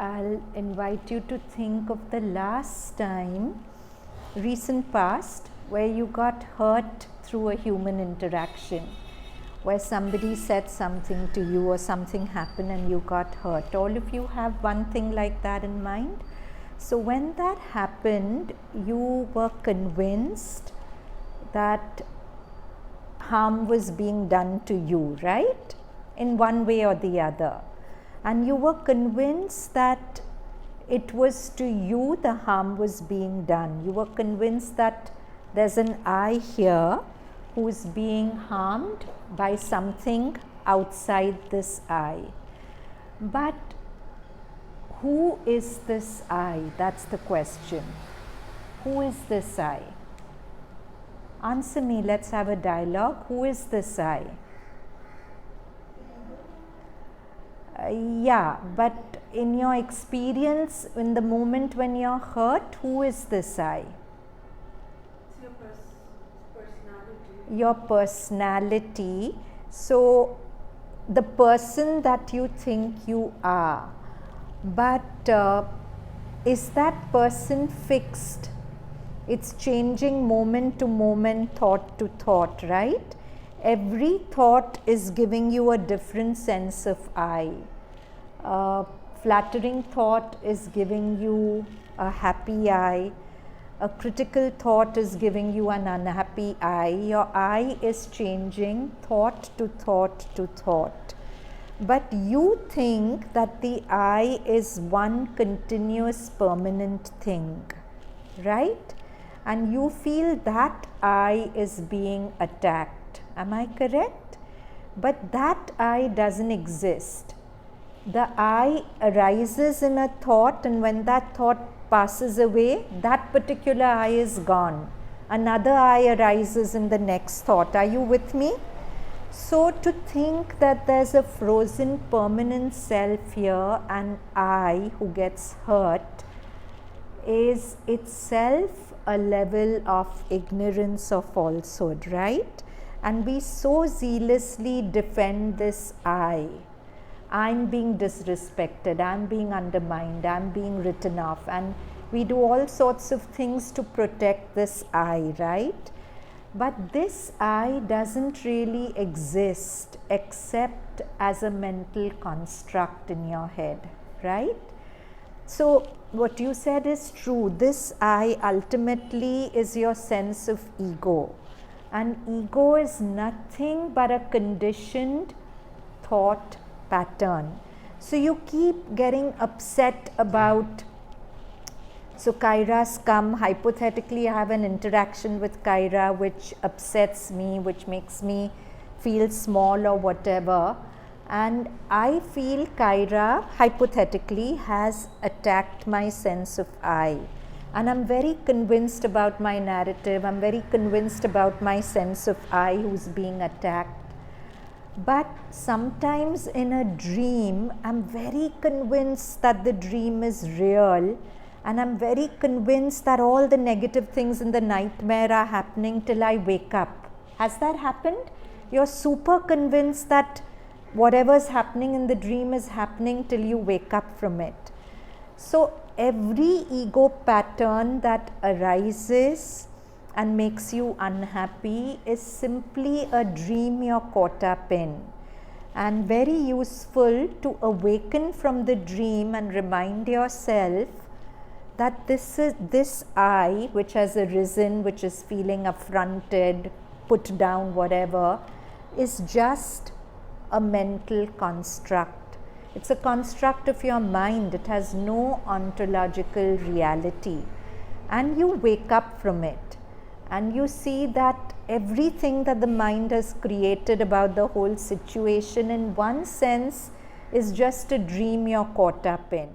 I'll invite you to think of the last time, recent past, where you got hurt through a human interaction, where somebody said something to you or something happened and you got hurt. All of you have one thing like that in mind. So when that happened, you were convinced that harm was being done to you, right? In one way or the other. And you were convinced that it was to you the harm was being done. You were convinced that there's an I here who is being harmed by something outside this I. But who is this I? That's the question. Who is this I? Answer me, let's have a dialogue. Who is this I? Yeah, but in your experience, in the moment when you're hurt, who is this I? It's your personality. Your personality. So, the person that you think you are. But is that person fixed? It's changing moment to moment, thought to thought, right? Every thought is giving you a different sense of I. Flattering thought is giving you a happy I. A critical thought is giving you an unhappy I. Your I is changing thought to thought to thought. But you think that the I is one continuous permanent thing, right? And you feel that I is being attacked. Am I correct? But that I doesn't exist. The I arises in a thought, and when that thought passes away, that particular I is gone. Another I arises in the next thought. Are you with me? So to think that there's a frozen permanent self here, and I who gets hurt, is itself a level of ignorance or falsehood, right? And we so zealously defend this I. I'm being disrespected, I'm being undermined, I'm being written off, and we do all sorts of things to protect this I, right? But this I doesn't really exist except as a mental construct in your head, right? So what you said is true. This I ultimately is your sense of ego. And ego is nothing but a conditioned thought pattern. So you keep getting upset about, so Kaira's come, hypothetically I have an interaction with Kaira which upsets me, which makes me feel small or whatever. And I feel Kaira, hypothetically, has attacked my sense of I. And I'm very convinced about my narrative. I'm very convinced about my sense of I who's being attacked. But sometimes in a dream, I'm very convinced that the dream is real. And I'm very convinced that all the negative things in the nightmare are happening till I wake up. Has that happened? You're super convinced that whatever's happening in the dream is happening till you wake up from it. So every ego pattern that arises and makes you unhappy is simply a dream you're caught up in, and very useful to awaken from the dream and remind yourself that this I, which has arisen, which is feeling affronted, put down, whatever, is just a mental construct. It's a construct of your mind. It has no ontological reality. And you wake up from it and you see that everything that the mind has created about the whole situation, in one sense, is just a dream you're caught up in.